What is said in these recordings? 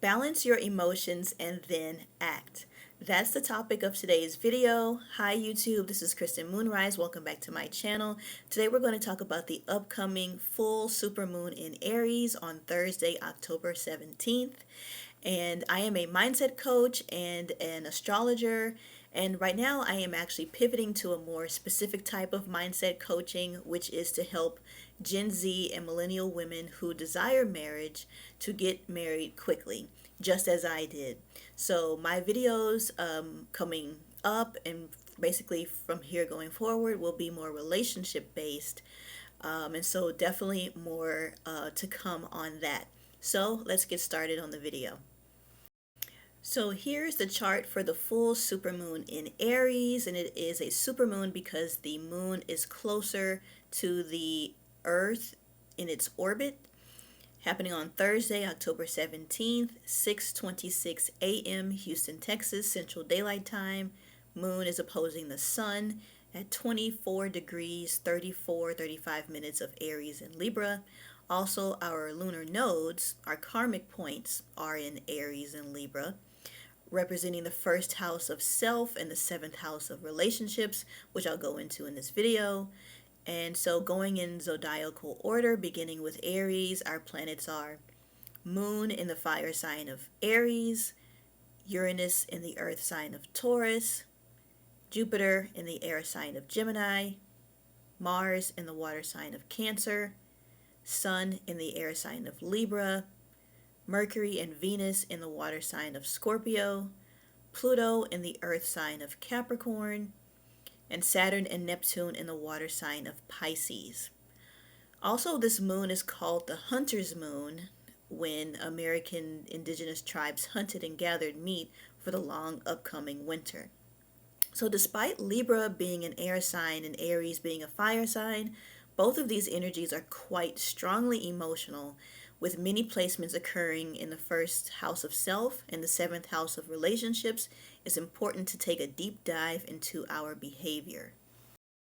Balance your emotions and then act. That's the topic of today's video. Hi YouTube, this is Kristen Moonrise. Welcome back to my channel. Today we're going to talk about the upcoming full supermoon in Aries on Thursday, October 17th. And I am a mindset coach and an astrologer. And right now I am actually pivoting to a more specific type of mindset coaching, which is to help Gen Z and millennial women who desire marriage to get married quickly, just as I did. So my videos coming up and basically from here going forward will be more relationship based. And so definitely more to come on that. So let's get started on the video. So here's the chart for the full supermoon in Aries, and it is a supermoon because the moon is closer to the Earth in its orbit, happening on Thursday, October 17th, 6:26 a.m. Houston, Texas, Central Daylight Time. Moon is opposing the sun at 24 degrees 35 minutes of Aries and Libra. Also, our lunar nodes, our karmic points, are in Aries and Libra, representing the first house of self and the seventh house of relationships, which I'll go into in this video. And so going in zodiacal order, beginning with Aries, our planets are Moon in the fire sign of Aries, Uranus in the earth sign of Taurus, Jupiter in the air sign of Gemini, Mars in the water sign of Cancer, Sun in the air sign of Libra, Mercury and Venus in the water sign of Scorpio, Pluto in the earth sign of Capricorn, and Saturn and Neptune in the water sign of Pisces. Also, this moon is called the hunter's moon when American indigenous tribes hunted and gathered meat for the long upcoming winter. So despite Libra being an air sign and Aries being a fire sign, both of these energies are quite strongly emotional, with many placements occurring in the first house of self and the seventh house of relationships. It's important to take a deep dive into our behavior.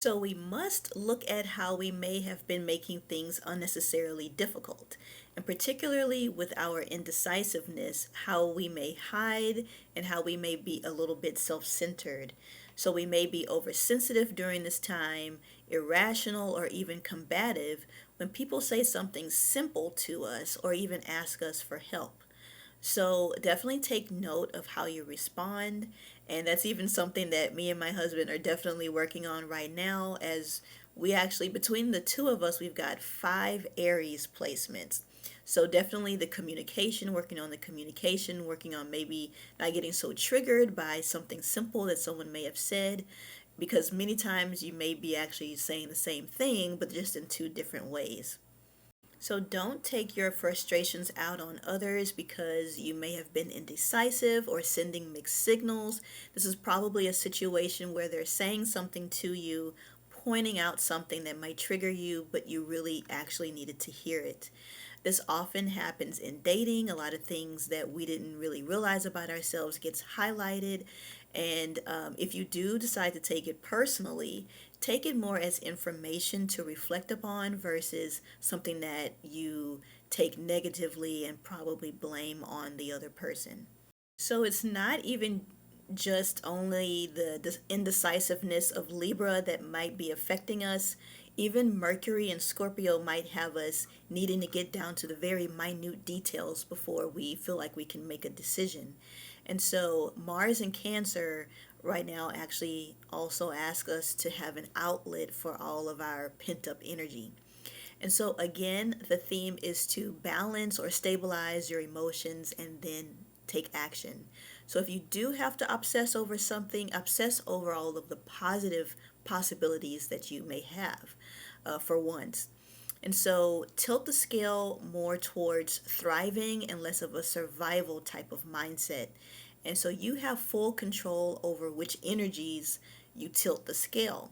So we must look at how we may have been making things unnecessarily difficult, and particularly with our indecisiveness, how we may hide and how we may be a little bit self-centered. So we may be oversensitive during this time, irrational, or even combative when people say something simple to us or even ask us for help. So definitely take note of how you respond. And that's even something that me and my husband are definitely working on right now, as we actually, between the two of us, we've got 5 Aries placements. So definitely the communication, working on the communication, working on maybe not getting so triggered by something simple that someone may have said, because many times you may be actually saying the same thing, but just in 2 different ways. So don't take your frustrations out on others because you may have been indecisive or sending mixed signals. This is probably a situation where they're saying something to you, pointing out something that might trigger you, but you really actually needed to hear it. This often happens in dating. A lot of things that we didn't really realize about ourselves gets highlighted. And if you do decide to take it personally, take it more as information to reflect upon versus something that you take negatively and probably blame on the other person. So it's not even just only the indecisiveness of Libra that might be affecting us. Even Mercury and Scorpio might have us needing to get down to the very minute details before we feel like we can make a decision. And so Mars and Cancer right now actually also ask us to have an outlet for all of our pent up energy. And so again, the theme is to balance or stabilize your emotions and then take action. So if you do have to obsess over something, obsess over all of the positive possibilities that you may have for once. And so tilt the scale more towards thriving and less of a survival type of mindset. And so you have full control over which energies you tilt the scale.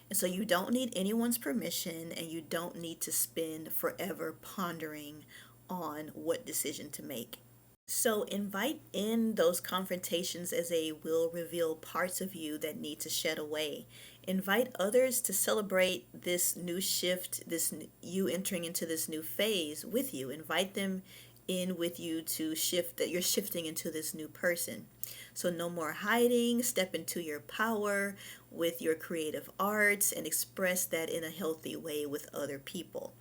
And so you don't need anyone's permission and you don't need to spend forever pondering on what decision to make. So invite in those confrontations as they will reveal parts of you that need to shed away. Invite others to celebrate this new shift, you entering into this new phase with you. Invite them in with you to shift, that you're shifting into this new person. So no more hiding, step into your power with your creative arts and express that in a healthy way with other people.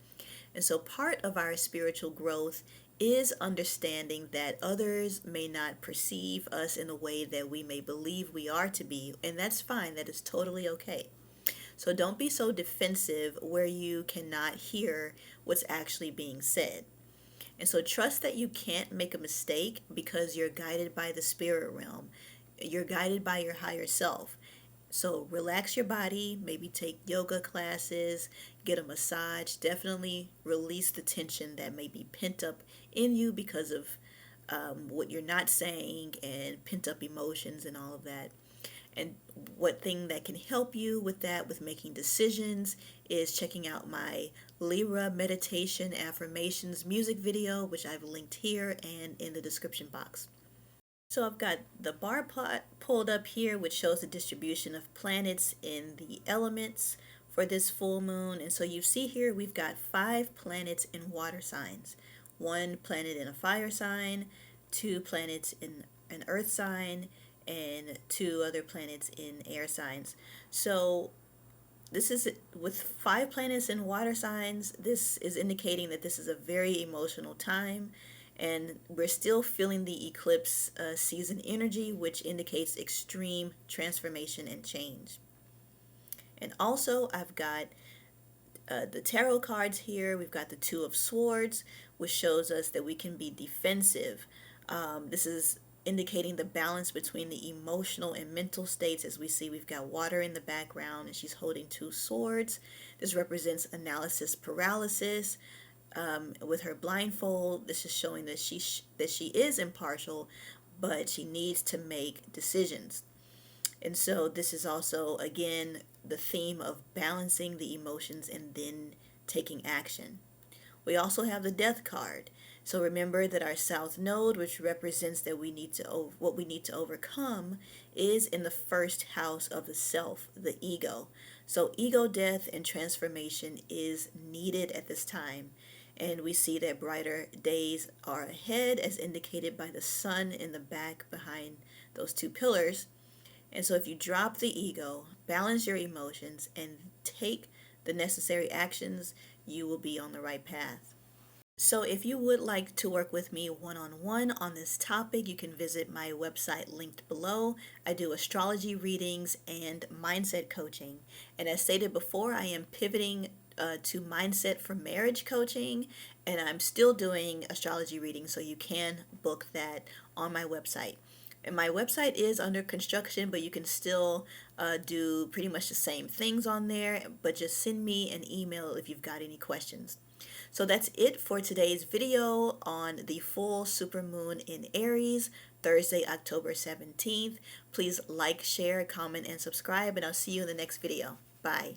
And so part of our spiritual growth is understanding that others may not perceive us in a way that we may believe we are to be, and that's fine, that is totally okay. So don't be so defensive where you cannot hear what's actually being said. And so trust that you can't make a mistake because you're guided by the spirit realm. You're guided by your higher self. So relax your body, maybe take yoga classes, get a massage. Definitely release the tension that may be pent up in you because of what you're not saying and pent up emotions and all of that. And what thing that can help you with that, with making decisions, is checking out my Libra meditation affirmations music video, which I've linked here and in the description box. So I've got the bar plot pulled up here, which shows the distribution of planets in the elements for this full moon. And so you see here we've got 5 planets in water signs, 1 planet in a fire sign, 2 planets in an earth sign, and 2 other planets in air signs. So this is with 5 planets in water signs. This is indicating that this is a very emotional time, and we're still feeling the eclipse season energy, which indicates extreme transformation and change. And also I've got the tarot cards here. We've got the 2 of Swords, which shows us that we can be defensive. This is indicating the balance between the emotional and mental states. As we see, we've got water in the background and she's holding 2 swords. This represents analysis paralysis. With her blindfold, this is showing that she is impartial, but she needs to make decisions. And so this is also, again, the theme of balancing the emotions and then taking action. We also have the Death card. So remember that our South Node, which represents that what we need to overcome, is in the first house of the self, the ego. So ego death and transformation is needed at this time. And we see that brighter days are ahead, as indicated by the sun in the back behind those 2 pillars. And so if you drop the ego, balance your emotions, and take the necessary actions, you will be on the right path. So if you would like to work with me one-on-one on this topic, you can visit my website linked below. I do astrology readings and mindset coaching. And as stated before, I am pivoting to mindset for marriage coaching, and I'm still doing astrology readings, so you can book that on my website. And my website is under construction, but you can still do pretty much the same things on there, but just send me an email if you've got any questions. So that's it for today's video on the full supermoon in Aries, Thursday, October 17th. Please like, share, comment, and subscribe, and I'll see you in the next video. Bye.